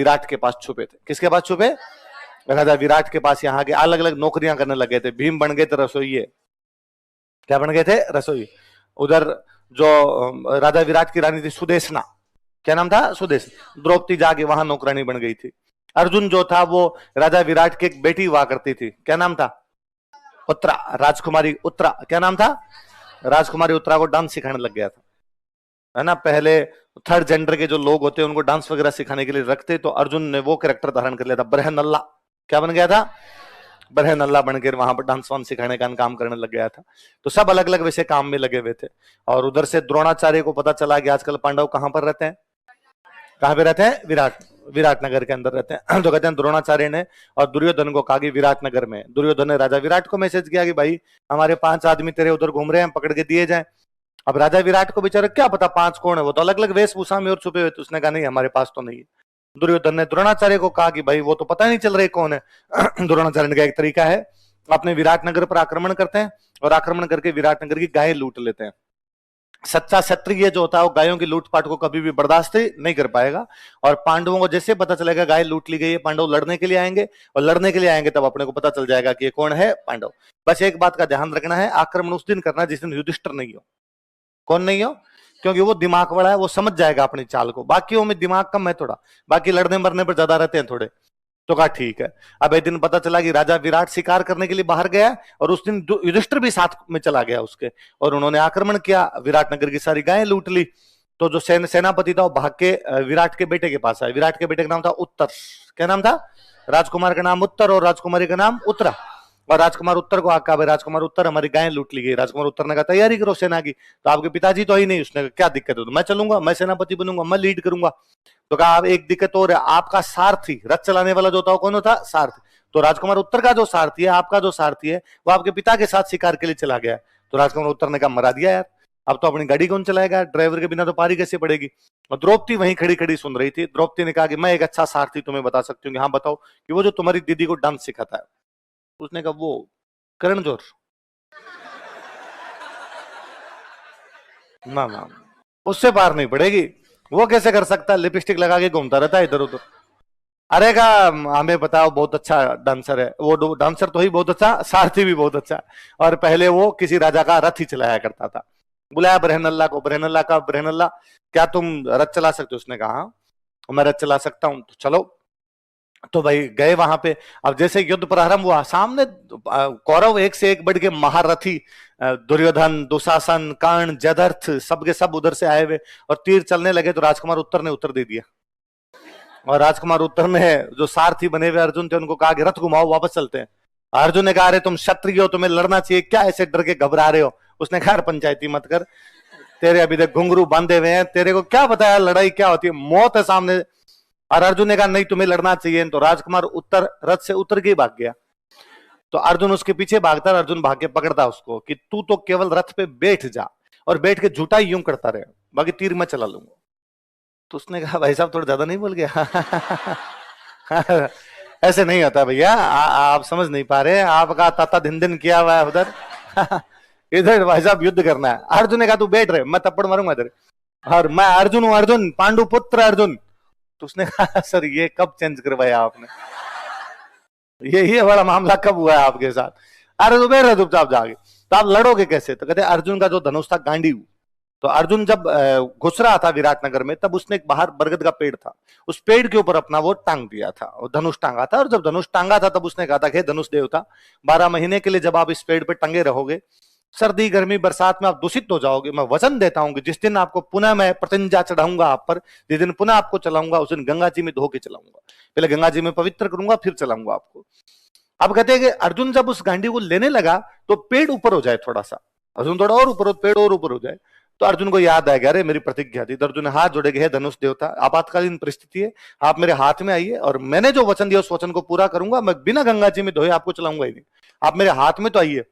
विराट के पास छुपे थे। किसके पास छुपे? राजा विराट के पास। यहाँ के अलग अलग नौकरियां करने लगे थे। भीम बन गए थे रसोइये। क्या बन गए थे? रसोई। उधर जो राजा विराट की रानी थी सुदेशना, क्या नाम था? सुदेश। द्रौपदी जाके वहां नौकरानी बन गई थी। अर्जुन जो था वो राजा विराट की एक बेटी हुआ करती थी, क्या नाम था? उत्तरा, राजकुमारी उत्तरा। क्या नाम था? राजकुमारी उत्तरा को डांस सिखाने लग गया था, है ना। पहले थर्ड जेंडर के जो लोग होते हैं उनको डांस वगैरह सिखाने के लिए रखते, तो अर्जुन ने वो कैरेक्टर धारण कर लिया था, बरहनल्ला। क्या बन गया था? बरहनल्ला बनकर वहां पर डांस वांस सिखाने का काम करने लग गया था। तो सब अलग अलग वैसे काम में लगे हुए थे। और उधर से द्रोणाचार्य को पता चला कि आजकल पांडव कहां पर रहते हैं? कहां पे रहते हैं? विराट नगर के अंदर रहते हैं। तो कहते हैं द्रोणाचार्य ने और दुर्योधन को कहा कि विराट नगर में। दुर्योधन ने राजा विराट को मैसेज किया कि भाई हमारे 5 आदमी तेरे उधर घूम रहे हैं, पकड़ के दिए जाए। अब राजा विराट को बेचारा क्या पता 5 कौन है, वो तो अलग अलग वेशभूषा में और छुपे हुए थे। उसने कहा नहीं, हमारे पास तो नहीं है। दुर्योधन ने द्रोणाचार्य को कहा कि भाई वो तो पता नहीं चल रहे कौन है। द्रोणाचार्य ने कहा एक तरीका है, अपने विराट नगर पर आक्रमण करते हैं और आक्रमण करके विराट नगर की गायें लूट लेते हैं। सच्चा क्षत्रिय जो होता है वो गायों की लूटपाट को कभी भी बर्दाश्त नहीं कर पाएगा। और पांडवों को जैसे पता चलेगा गाय लूट ली गई है, पांडव लड़ने के लिए आएंगे, और लड़ने के लिए आएंगे तब अपने को पता चल जाएगा कि ये कौन है? पांडव। बस एक बात का ध्यान रखना है, आक्रमण उस दिन करना जिस दिन युधिष्ठिर नहीं हो। कौन नहीं हो? क्योंकि वो दिमाग वाला है, वो समझ जाएगा अपनी चाल को। बाकियों में दिमाग कम है थोड़ा, बाकी लड़ने मरने पर ज्यादा रहते हैं थोड़े। तो कहा ठीक है। अब एक दिन पता चला कि राजा विराट शिकार करने के लिए बाहर गया, और उस दिन युधिष्ठिर भी साथ में चला गया उसके, और उन्होंने आक्रमण किया, विराट नगर की सारी गायें लूट ली। तो जो सेनापति था वो भाग के विराट के बेटे के पास आया। विराट के बेटे का नाम था उत्तर। क्या नाम था? राजकुमार का नाम उत्तर और राजकुमारी का नाम उत्तरा। और राजकुमार उत्तर को आका, भाई राजकुमार उत्तर हमारी गायें लूट ली गई। राजकुमार उत्तर ने कहा तैयारी करो सेना की। तो आपके पिताजी तो ही नहीं। उसने क्या दिक्कत है? तो मैं चलूंगा, मैं सेनापति बनूंगा, मैं लीड करूंगा। तो कहा अब एक दिक्कत और है, आपका सारथी, रथ चलाने वाला जो होता है कौन होता? सारथी। तो राजकुमार उत्तर का जो सारथी है, आपका जो सारथी है, वो आपके पिता के साथ शिकार के लिए चला गया। तो राजकुमार उत्तर ने कहा मरा दिया यार, अब तो अपनी गाड़ी कौन चलाएगा? ड्राइवर के बिना तो पारी कैसे पड़ेगी? और द्रौपदी वहीं खड़ी खड़ी सुन रही थी। द्रौपदी ने कहा कि मैं एक अच्छा सारथी तुम्हें बता सकती हूँ। हाँ बताओ। कि वो जो तुम्हारी दीदी को डांस सिखाता है। उसने कहा वो करण जोहर। ना ना, उससे पार नहीं पड़ेगी। वो कैसे कर सकता है? लिपस्टिक लगा के घूमता रहता है इधर उधर। अरे का हमें बताओ, बहुत अच्छा डांसर है वो। डांसर तो ही बहुत अच्छा, सारथी भी बहुत अच्छा। और पहले वो किसी राजा का रथ ही चलाया करता था। बुलाया बरहनल्ला को। बरहनल्ला का, बरहनल्ला क्या तुम रथ चला सकते हो? उसने कहा हाँ मैं रथ चला सकता हूं। तो चलो। तो भाई गए वहां पे। अब जैसे युद्ध प्रारंभ हुआ, सामने कौरव एक से एक बढ़ के महारथी, दुर्योधन, दुशासन, कर्ण, जयद्रथ, सबके सब उधर से आए हुए, और तीर चलने लगे। तो राजकुमार उत्तर ने उत्तर दे दिया। और राजकुमार उत्तर ने जो सारथी बने हुए अर्जुन थे उनको कहा कि रथ घुमाओ, वापस चलते हैं। अर्जुन ने कहा अरे तुम क्षत्रिय हो, तुम्हें लड़ना चाहिए, क्या ऐसे डर के घबरा रहे हो? उसने कहा पंचायती मत कर, तेरे अभी तक घुंघरू बांधे हुए हैं, तेरे को क्या बताया लड़ाई क्या होती है? मौत है सामने। और अर्जुन ने कहा नहीं तुम्हें लड़ना चाहिए। तो राजकुमार उत्तर रथ से उतर के भाग गया। तो अर्जुन उसके पीछे भागता, अर्जुन भाग के पकड़ता उसको कि तू तो केवल रथ पे बैठ जा, और बैठ के झूठा यूं करता रहे, बाकी तीर मैं चला लूंगा। तो उसने कहा भाई साहब थोड़ा ज्यादा नहीं बोल गया? ऐसे नहीं होता भैया, आप समझ नहीं पा रहे। आपका ताता दिन दिन किया हुआ है उधर। इधर भाई साहब युद्ध करना है। अर्जुन ने कहा तू बैठ रहे, मैं थप्पड़ मारूंगा इधर, और मैं अर्जुन हूं, अर्जुन पांडु पुत्र अर्जुन। तो उसने कहा सर ये कब चेंज करवाया आपने? ये बड़ा मामला कब हुआ है आपके साथ? अरे तो बैठ रहे चुपचाप जाके। तो आप लड़ोगे कैसे? तो कहते अर्जुन का जो धनुष था गांडीव। तो अर्जुन जब घुस रहा था विराट नगर में, तब उसने एक बाहर बरगद का पेड़ था, उस पेड़ के ऊपर अपना वो टांग दिया था, वो धनुष टांगा था। और जब धनुष टांगा था तब उसने कहा था कि धनुष देवता 12 महीने के लिए जब आप इस पेड़ पे टंगे रहोगे, सर्दी गर्मी बरसात में आप दूषित हो जाओगे, मैं वचन देता हूं कि जिस दिन आपको पुनः मैं प्रतिज्ञा चढ़ाऊंगा आप पर, जिस दिन पुनः आपको चलाऊंगा उस दिन गंगा जी में धो के चलाऊंगा, पहले गंगा जी में पवित्र करूंगा फिर चलाऊंगा आपको। अब कहते हैं कि अर्जुन जब उस गांडी को लेने लगा तो पेड़ ऊपर हो जाए थोड़ा सा, अर्जुन थोड़ा और ऊपर हो, पेड़ और ऊपर हो जाए। तो अर्जुन को याद आएगा अरे मेरी प्रतिज्ञा थी। तो अर्जुन ने हाथ जोड़े गए, धनुष देवता आपातकालीन परिस्थिति है, आप मेरे हाथ में आइए और मैंने जो वचन दिया उस वचन को पूरा करूंगा, मैं बिना गंगा जी में धोए आपको चलाऊंगा ही नहीं, आप मेरे हाथ में तो आइए।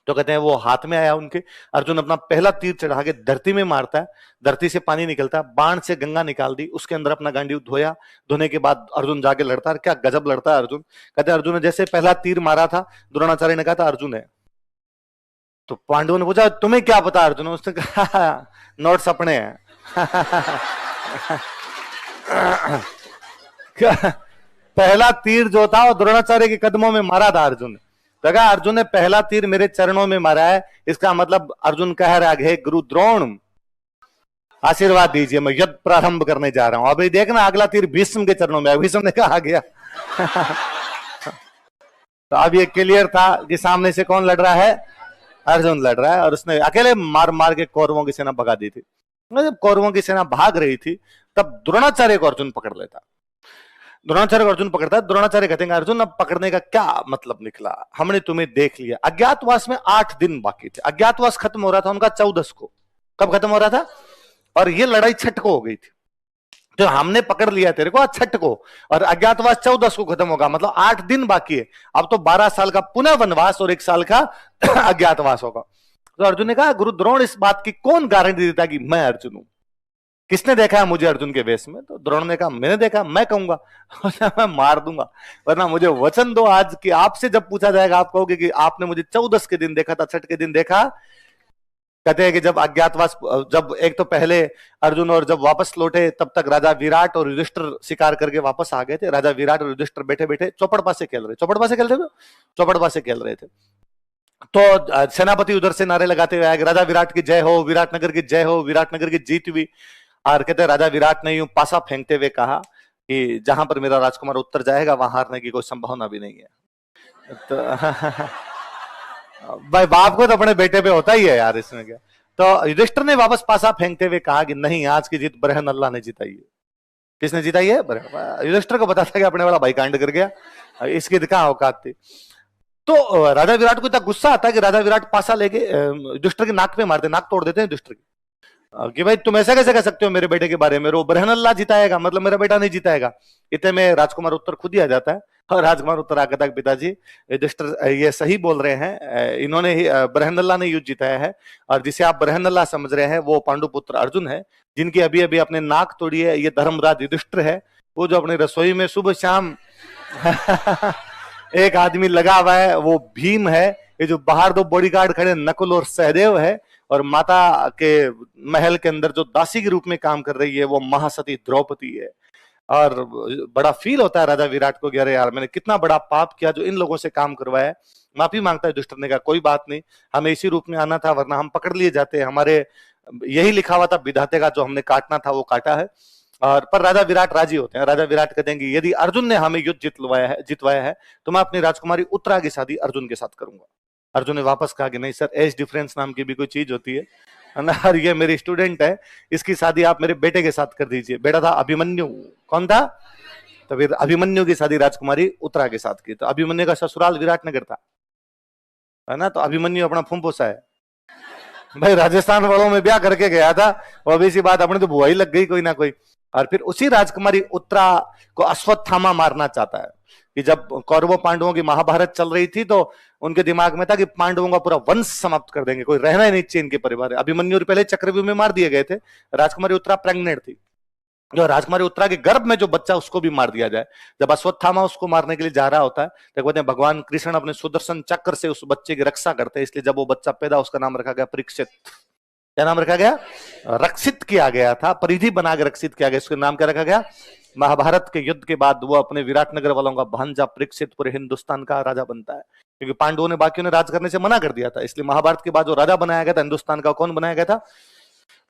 तो कहते हैं वो हाथ में आया उनके। अर्जुन अपना पहला तीर चढ़ा के धरती में मारता है, धरती से पानी निकलता है, बाण से गंगा निकाल दी, उसके अंदर अपना गांडीव धोया। धोने के बाद अर्जुन जाके लड़ता है, क्या गजब लड़ता है अर्जुन। कहते हैं अर्जुन ने जैसे पहला तीर मारा था, द्रोणाचार्य ने कहा था अर्जुन है। तो पांडवों ने पूछा तुम्हें क्या पता अर्जुन? उसने कहा नोट्स अपने हैं। क्या पहला तीर जो था वो द्रोणाचार्य के कदमों में मारा था अर्जुन ने। तो कहा अर्जुन ने पहला तीर मेरे चरणों में मारा है, इसका मतलब अर्जुन कह रहा है गुरु द्रोण आशीर्वाद दीजिए, मैं युद्ध प्रारंभ करने जा रहा हूं। अभी देखना अगला तीर भीष्म के चरणों में, भीष्म ने कहा आ गया। तो अब ये क्लियर था कि सामने से कौन लड़ रहा है, अर्जुन लड़ रहा है, और उसने अकेले मार मार के कौरवों की सेना भगा दी थी। जब कौरवों की सेना भाग रही थी तब द्रोणाचार्य को अर्जुन पकड़ लेता। द्रोणाचार्य को अर्जुन पकड़ता, द्रोणाचार्य कहते हैं अर्जुन अब पकड़ने का क्या मतलब निकला, हमने तुम्हें देख लिया। अज्ञातवास में 8 दिन बाकी थे, अज्ञातवास खत्म हो रहा था उनका 14 को। कब खत्म हो रहा था? और ये लड़ाई 6 को हो गई थी। तो हमने पकड़ लिया तेरे को 6 को, और अज्ञातवास 14 को खत्म होगा, मतलब 8 दिन बाकी है। अब तो 12 साल का पुनः वनवास और 1 साल का अज्ञातवास होगा। तो अर्जुन ने कहा गुरु द्रोण इस बात की कौन गारंटी देता कि मैं अर्जुन हूं? किसने देखा है मुझे अर्जुन के वेश में? तो द्रोण ने कहा मैंने देखा, मैं कहूंगा मैं मार दूंगा, वरना मुझे वचन दो आज कि आपसे जब पूछा जाएगा आप कहोगे कि आपने मुझे 14 के दिन देखा था, 6 के दिन देखा। कहते हैं कि जब अज्ञातवास, जब एक तो पहले अर्जुन और जब वापस लौटे तब तक राजा विराट और युधिष्ठिर शिकार करके वापस आ गए थे। राजा विराट और युधिष्ठिर बैठे बैठे चौपड़ से खेल रहे, चौपड़ से खेल रहे थे। तो सेनापति उधर से नारे लगाते हुए आए राजा विराट की जय हो, विराटनगर की जय हो, विराटनगर की जीत हुई। और कहते राजा विराट ने यूं पासा फेंकते हुए कहा कि जहां पर मेरा राजकुमार उत्तर जाएगा वहां हारने की कोई संभावना भी नहीं है। तो भाई बाप को तो अपने बेटे पे होता ही है यार, इसमें क्या। तो युधिष्ठिर ने वापस पासा फेंकते हुए कहा कि नहीं, आज की जीत बरहन अल्लाह ने जिताई है। किसने जिताई है? युधिष्ठिर को पता था कि अपने वाला भाई कांड कर गया, इसकी कहां औकात थी। तो राजा विराट को इतना गुस्सा आता है कि राजा विराट पासा लेके युधिष्ठिर की नाक पे मारते, नाक तोड़ देते हैं युधिष्ठिर की, कि भाई तुम ऐसा कैसे कह सकते हो मेरे बेटे के बारे में, वो बरहन अल्लाह जिताएगा, मतलब मेरा बेटा नहीं जिताएगा। इतने में राजकुमार उत्तर खुद ही आ जाता है, और राजकुमार उत्तर आकर तक पिताजी युधिष्ठिर ये सही बोल रहे हैं, इन्होंने ही बरहन अल्लाह ने युद्ध जिताया है, और जिसे आप बरहन अल्लाह समझ रहे हैं वो पांडुपुत्र अर्जुन है, जिनकी अभी अभी अपने नाक तोड़ी है ये धर्मराज युधिष्ठिर है, वो जो अपनी रसोई में सुबह शाम एक आदमी लगा हुआ है वो भीम है, ये जो बाहर 2 बॉडीगार्ड खड़े नकुल और सहदेव है, और माता के महल के अंदर जो दासी के रूप में काम कर रही है वो महासती द्रौपदी है। और बड़ा फील होता है राजा विराट को कि अरे यार मैंने कितना बड़ा पाप किया जो इन लोगों से काम करवाया। माफी मांगता है युधिष्ठिर ने कहा कोई बात नहीं, हमें इसी रूप में आना था वरना हम पकड़ लिए जाते, हमारे यही लिखा हुआ था विधाते का, जो हमने काटना था वो काटा है। और पर राजा विराट राजी होते हैं, राजा विराट कहते हैं कि यदि अर्जुन ने हमें युद्ध जितवाया है तो मैं अपनी राजकुमारी उत्तरा की शादी अर्जुन के साथ करूंगा। अर्जुन ने वापस कहा कि नहीं सर, एज डिफरेंस नाम की भी कोई चीज होती है और ये मेरी स्टूडेंट है, इसकी शादी आप मेरे बेटे के साथ कर दीजिए। बेटा था अभिमन्यु, कौन था? तो फिर अभिमन्यु की शादी राजकुमारी उत्तरा के साथ की। तो अभिमन्यु का ससुराल विराटनगर था, है ना, तो अभिमन्यु अपना फुंफुसा है भाई, राजस्थान वालों में ब्याह करके गया था, और अभी सी बात अपने तो बुआ ही लग गई कोई ना कोई। और फिर उसी राजकुमारी उत्तरा को अश्वत्थामा मारना चाहता है कि जब कौरवों पांडवों की महाभारत चल रही थी तो उनके दिमाग में था कि पांडवों का पूरा वंश समाप्त कर देंगे, कोई रहना ही नहीं चाहिए इनके परिवार। अभिमन्यु पहले चक्रव्यूह में मार दिए गए थे, राजकुमारी उत्तरा प्रेग्नेंट थी, जो राजकुमारी उत्तरा के गर्भ में जो बच्चा उसको भी मार दिया जाए। जब अश्वत्थामा उसको मारने के लिए जा रहा होता है तो कहते हैं भगवान कृष्ण अपने सुदर्शन चक्र से उस बच्चे की रक्षा करते हैं, इसलिए जब वो बच्चा पैदा उसका नाम रखा गया परीक्षित। क्या नाम रखा गया? रक्षित किया गया था, परिधि बना के रक्षित किया गया। इसका नाम क्या रखा गया? महाभारत के युद्ध के बाद वो अपने विराटनगर वालों का भांजा परीक्षित पूरे हिंदुस्तान का राजा बनता है, क्योंकि पांडवों ने बाकियों ने राज करने से मना कर दिया था, इसलिए महाभारत के बाद जो राजा बनाया गया था हिंदुस्तान का, कौन बनाया गया था?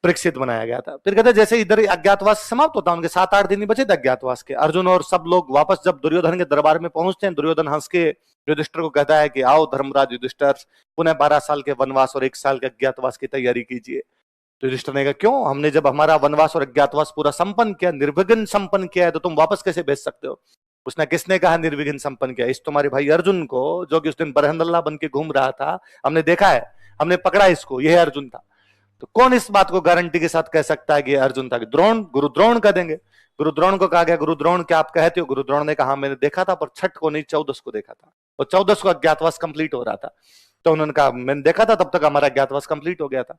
परीक्षित बनाया गया था। फिर कहते जैसे इधर अज्ञातवास समाप्त होता है, उनके 7-8 दिन ही बचे थे अज्ञातवास के। अर्जुन और सब लोग वापस जब दुर्योधन के दरबार में पहुंचते हैं, दुर्योधन हंस के युधिष्ठिर को कहता है कि आओ धर्मराज युधिष्ठिर, पुनः 12 साल के वनवास और 1 साल के अज्ञातवास की तैयारी कीजिए। तो युधिष्ठिर ने कहा क्यों? हमने जब हमारा वनवास और अज्ञातवास पूरा संपन्न किया, निर्विघ्न संपन्न किया है, तो तुम वापस कैसे भेज सकते हो? उसने किसने कहा निर्विघ्न संपन्न किया? इस तुम्हारे भाई अर्जुन को, जो कि उस दिन बरहंदल्ला बन के घूम रहा था, हमने देखा है, हमने पकड़ा इसको, यह अर्जुन था। तो कौन इस बात को गारंटी के साथ कह सकता है कि अर्जुन था? द्रोण, गुरु द्रोण कह देंगे। गुरु द्रोण को कहा गया गुरु द्रोण क्या आप कहते हो? गुरु द्रोण ने कहा मैंने देखा था, पर 6 को नहीं 14 को देखा था, और 14 को अज्ञातवास कंप्लीट हो रहा था। तो उन्होंने कहा मैंने देखा था, तब तक हमारा अज्ञातवास कंप्लीट हो गया था।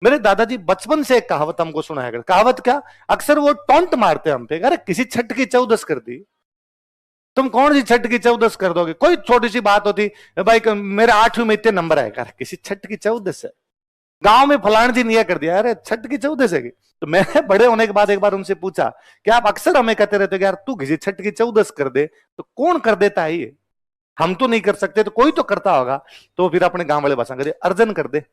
मेरे दादाजी बचपन से एक कहावत हमको सुनाया करते। कहावत क्या? अक्सर वो टॉन्ट मारते हम पे, अरे किसी 6 की 14 कर दी, तुम कौन सी 6 की 14 कर दोगे? कोई छोटी सी बात होती, भाई मेरे 8वीं में इतने नंबर आएगा, किसी 6 की 14 है। गांव में फलान जी ने यह कर दिया, अरे छठ की 14 से की। तो मैंने बड़े होने के बाद एक बार उनसे पूछा कि आप अक्सर हमें कहते रहते हो कि यार तू किसी छठ की 14 कर दे, तो कौन कर देता है ये, हम तो नहीं कर सकते, तो कोई तो करता होगा। तो फिर अपने गांव वाले भाषा कर दे, अर्जन कर दे।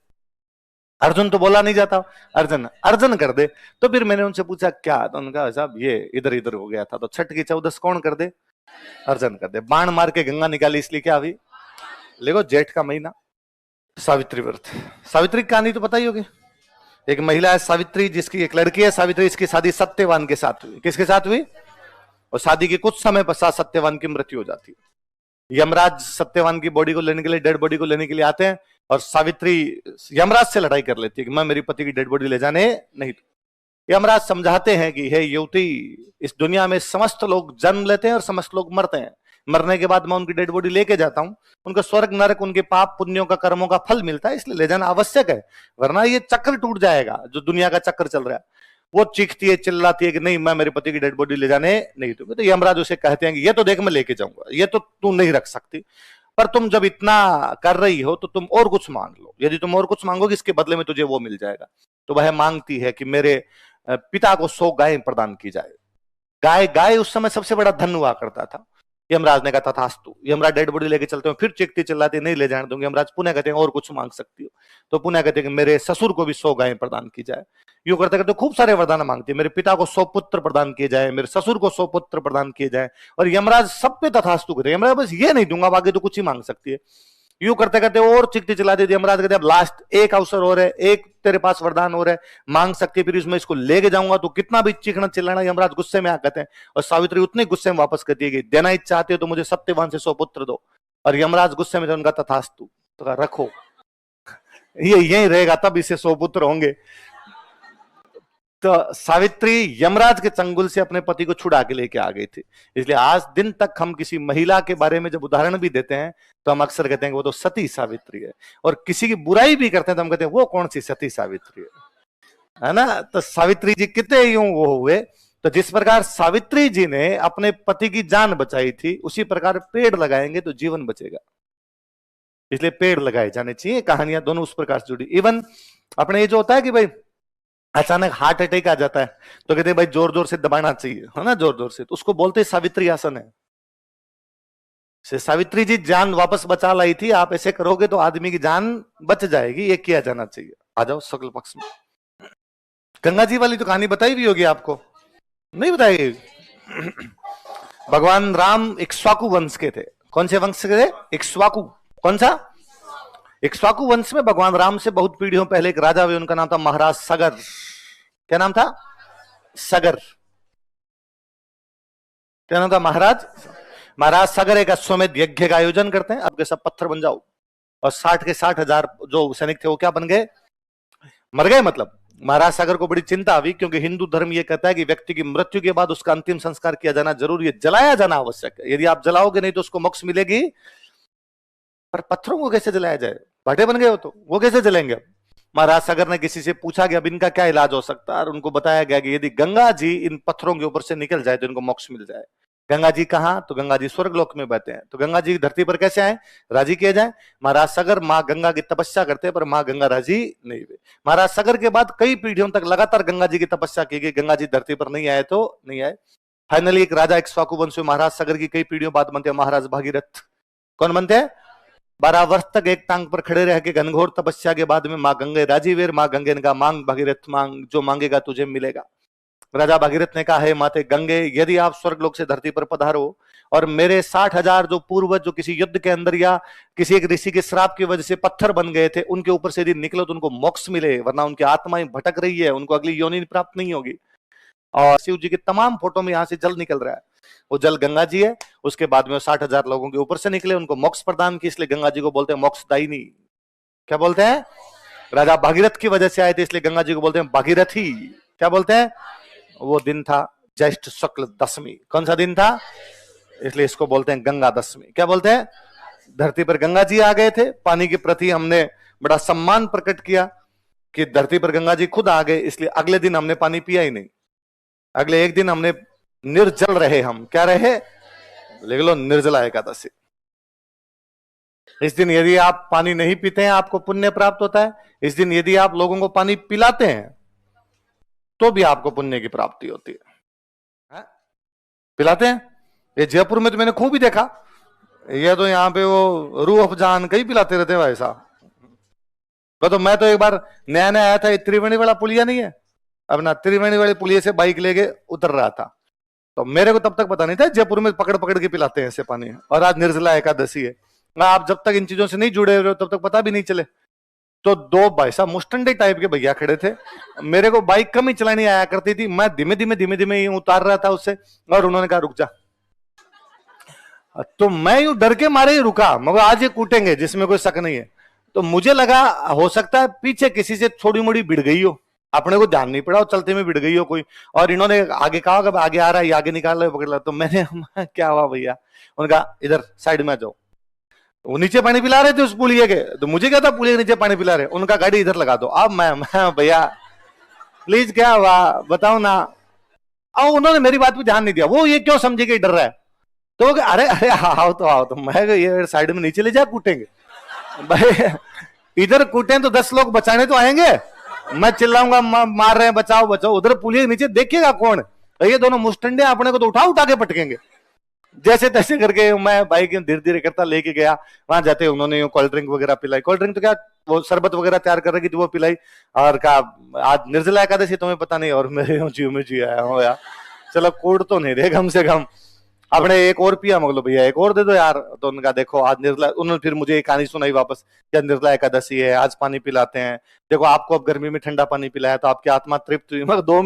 अर्जुन तो बोला नहीं जाता, अर्जन अर्जन कर दे। तो फिर मैंने उनसे पूछा क्या, तो उन्होंने कहा साहब ये इधर इधर हो गया था, तो छठ की 14 कौन कर दे, अर्जन कर दे। बाण मार के गंगा निकाली इसलिए क्या हुई, देखो जेठ का महीना, सावित्री व्रत। सावित्री की कहानी तो पता ही होगी। एक महिला है सावित्री, जिसकी एक लड़की है सावित्री, इसकी शादी सत्यवान के साथ हुई। किसके साथ हुई, और शादी के कुछ समय पश्चात सत्यवान की मृत्यु हो जाती है। यमराज सत्यवान की बॉडी को लेने के लिए, डेड बॉडी को लेने के लिए आते हैं, और सावित्री यमराज से लड़ाई कर लेती है कि मैं मेरी पति की डेड बॉडी ले जाने नहीं। यमराज समझाते हैं कि हे युवती, इस दुनिया में समस्त लोग जन्म लेते हैं और समस्त लोग मरते हैं, मरने के बाद मैं उनकी डेड बॉडी लेके जाता हूं, उनको स्वर्ग नरक उनके पाप पुण्यों का कर्मों का फल मिलता है, इसलिए ले जाना आवश्यक है, वरना ये चक्र टूट जाएगा जो दुनिया का चक्र चल रहा है। वो चीखती है चिल्लाती है कि नहीं मैं मेरे पति की डेड बॉडी ले जाने नहीं दूंगी। तो यमराज उसे कहते हैं कि ये तो देख मैं लेके जाऊंगा, ये तो तू नहीं रख सकती, पर तुम जब इतना कर रही हो तो तुम और कुछ मांग लो, यदि तुम और कुछ मांगोगे इसके बदले में तुझे वो मिल जाएगा। तो वह मांगती है कि मेरे पिता को 100 गाय प्रदान की जाए। गाय गाय उस समय सबसे बड़ा धन हुआ करता था। यमराज ने कहा तथास्तु। यमराज डेड बॉडी लेके चलते हैं, फिर चीखती चिल्लाती नहीं ले जाने दूंगी। यमराज पुनः कहते हैं और कुछ मांग सकती हो, तो पुनः कहते हैं कि मेरे ससुर को भी 100 गाय प्रदान की जाए। यूं करते करते खूब सारे वरदान मांगती है, मेरे पिता को 100 पुत्र प्रदान किए जाए, मेरे ससुर को 100 पुत्र प्रदान किए जाए, और यमराज सब पे तथास्तु कहते हैं। यमराज बस ये नहीं दूंगा, बाकी तो कुछ ही मांग सकती है। यूं करते करते और चिकती चिल्ला देती। यमराज कहते अब लास्ट एक अवसर और है, एक तेरे पास वरदान और है, मांग सकती है, फिर इसमें इसको लेके जाऊंगा। तो कितना भी चीखना चिल्लाना, यमराज गुस्से में आ कहते हैं, और सावित्री उतने गुस्से में वापस कहती है कि देना ही चाहते हो तो मुझे सत्यवान से 100 पुत्र दो। और यमराज गुस्से में उनका तथास्तु, तो रखो ये यही रहेगा, तब इसे 100 पुत्र होंगे। तो सावित्री यमराज के चंगुल से अपने पति को छुड़ा के लेके आ गई थी। इसलिए आज दिन तक हम किसी महिला के बारे में जब उदाहरण भी देते हैं तो हम अक्सर कहते हैं कि वो तो सती सावित्री है, और किसी की बुराई भी करते हैं तो हम कहते हैं वो कौन सी सती सावित्री है ना। तो सावित्री जी कितने यूं वो हुए। तो जिस प्रकार सावित्री जी ने अपने पति की जान बचाई थी, उसी प्रकार पेड़ लगाएंगे तो जीवन बचेगा। इसलिए पेड़ लगाए जाने चाहिए। कहानियां दोनों उस प्रकार से जुड़ी। इवन अपने ये जो होता है कि भाई अचानक हार्ट अटैक आ जाता है, तो कहते हैं भाई जोर जोर से दबाना चाहिए, है ना, जोर जोर से, तो उसको बोलते सावित्री आसन है। से सावित्री जी जान वापस बचा लाई थी, आप ऐसे करोगे तो आदमी की जान बच जाएगी, ये किया जाना चाहिए। आ जाओ शुक्ल पक्ष में। गंगा जी वाली तो कहानी बताई भी होगी आपको, नहीं बताई? भगवान राम इक्ष्वाकु वंश के थे। कौन से वंश के थे? इक्ष्वाकु। कौन सा? इक्ष्वाकु वंश में भगवान राम से बहुत पीढ़ियों पहले एक राजा हुए, उनका नाम था महाराज सगर। क्या नाम था? सगर। क्या नाम था? महाराज सगर एक अश्वमेध यज्ञ का आयोजन करते हैं, अब के सब पत्थर बन जाओ। और 60 के 60,000 जो सैनिक थे वो क्या बन गए? मर गए। मतलब महाराज सागर को बड़ी चिंता हुई, क्योंकि हिंदू धर्म यह कहता है कि व्यक्ति की मृत्यु के बाद उसका अंतिम संस्कार किया जाना जरूरी है, जलाया जाना आवश्यक है। यदि आप जलाओगे नहीं तो उसको मोक्ष मिलेगी, पर पत्थरों को कैसे जलाया जाए? भाटे बन गए हो तो वो कैसे जलेंगे? महाराज सागर ने किसी से पूछा कि अब इनका क्या इलाज हो सकता है, और उनको बताया गया कि यदि गंगा जी इन पत्थरों के ऊपर से निकल जाए तो इनको मोक्ष मिल जाए। गंगा जी कहां? तो गंगा जी स्वर्गलोक में बहते हैं। तो गंगा जी धरती पर कैसे आए? राजी किए जाए। महाराज सागर मां गंगा की तपस्या करते हैं, पर मां गंगा राजी नहीं हुए। महाराज सागर के बाद कई पीढ़ियों तक लगातार गंगा जी की तपस्या की गई, गंगा जी धरती पर नहीं आए तो नहीं आए। फाइनली एक राजा इक्ष्वाकु वंश में महाराज सागर की कई पीढ़ियों बाद बनते हैं महाराज भागीरथ। कौन बनते हैं? 12 वर्ष तक एक टांग पर खड़े रह के घनघोर तपस्या के बाद में मां गंगे राजी वीर, मां गंगे ने कहा मांग भागीरथ मांग, जो मांगेगा तुझे मिलेगा। राजा भागीरथ ने कहा है माते गंगे, यदि आप स्वर्गलोक से धरती पर पधारो और मेरे 60,000 जो पूर्वज जो किसी युद्ध के अंदर या किसी एक ऋषि के श्राप की वजह से पत्थर बन गए थे, उनके ऊपर से यदि निकलो तो उनको मोक्ष मिले, वरना उनकी आत्माएं भटक रही है, उनको अगली योनि प्राप्त नहीं होगी। और शिव जी के तमाम फोटो में यहां से जल निकल रहा है, वो जल गंगा जी है। उसके बाद में 60,000 लोगों के ऊपर से निकले, उनको मोक्ष प्रदान की, इसलिए गंगा जी को बोलते हैं मोक्षदायिनी। क्या बोलते हैं? राजा भागीरथ की वजह से आए थे, इसलिए गंगा जी को बोलते हैं भागीरथी। क्या बोलते हैं? वो दिन था ज्येष्ठ शुक्ल दशमी। कौन सा दिन था? इसलिए इसको बोलते हैं गंगा दशमी। क्या बोलते हैं? धरती पर गंगा जी आ गए थे, पानी के प्रति हमने बड़ा सम्मान प्रकट किया कि धरती पर गंगा जी खुद आ गए, इसलिए अगले दिन हमने पानी पिया ही नहीं। अगले एक दिन हमने निर्जल रहे। हम क्या रहे? लिख लो, निर्जला एकादशी। इस दिन यदि आप पानी नहीं पीते हैं आपको पुण्य प्राप्त होता है। इस दिन यदि आप लोगों को पानी पिलाते हैं तो भी आपको पुण्य की प्राप्ति होती है। पिलाते हैं, ये जयपुर में तो मैंने खूब ही देखा, ये तो यहाँ पे वो रूह अफजान कहीं पिलाते रहते हैं भाई साहब। तो मैं तो एक बार नया नया आया था, त्रिवेणी वाला पुलिया नहीं है अपना, त्रिवेणी वाले पुलिया से बाइक लेके उतर रहा था, तो मेरे को तब तक पता नहीं था जयपुर में पकड़ पकड़ के पिलाते हैं ऐसे पानी। और आज निर्जला एकादशी है, आप जब तक इन चीजों से नहीं जुड़े हुए तब तक पता भी नहीं चले। तो दो भाई साहब मुस्टंडे टाइप के भैया खड़े थे, मेरे को बाइक कम ही चलानी आया करती थी, मैं धीमे धीमे ही उतार रहा था उससे, और उन्होंने कहा रुक जा। तो मैं यूं डर के मारे ही रुका, मगर आज ये कूटेंगे जिसमें कोई शक नहीं है। तो मुझे लगा हो सकता है पीछे किसी से थोड़ी मोड़ी भिड़ गई हो, अपने को ध्यान नहीं पड़ा, और चलते में भिड़ गई हो कोई, और इन्होंने आगे कहा कि आगे आ रहा है, आगे निकाल रहा है, पकड़ ला। तो मैंने क्या हुआ भैया, उन्होंने कहा इधर साइड में आ जाओ। वो नीचे पानी पिला रहे थे उस पुलिये के, तो मुझे क्या था पुलिये के नीचे पानी पिला रहे, उनका गाड़ी इधर लगा दो। अब मैं भैया प्लीज क्या हुआ बताओ ना। अब उन्होंने मेरी बात पे ध्यान नहीं दिया, वो ये क्यों समझे कि डर रहा है, तो अरे अरे आओ तो आओ। तो मैं ये साइड में नीचे ले जा, कूटेंगे भाई, इधर कूटे तो 10 लोग बचाने तो आएंगे, मैं चिल्लाऊंगा मार रहे हैं बचाओ बचाओ, उधर पुलिस नीचे देखेगा कौन, ये दोनों मुस्टंडे अपने को तो उठा उठा के पटकेंगे। जैसे तैसे करके मैं बाइक धीरे धीरे करता लेके गया, वहां जाते उन्होंने कोल्ड ड्रिंक वगैरह पिलाई, कोल्ड ड्रिंक तो क्या वो शरबत वगैरह तैयार कर रही थी वो पिलाई, और कहा आज निर्जला एकादशी तुम्हें पता नहीं, और मेरे जीव में जी आया हो यार, चलो कूट तो नहीं दे कम से कम। आपने एक और पिया, मगलो भैया एक और दे दो यार। तो उनका देखो आज निर्जला, उन्होंने फिर मुझे एक कहानी सुनाई वापस, क्या निर्जला एकादशी है आज पानी पिलाते हैं, देखो आपको अब गर्मी में ठंडा पानी पिलाया तो आपकी आत्मा तृप्त हुई, मगर 2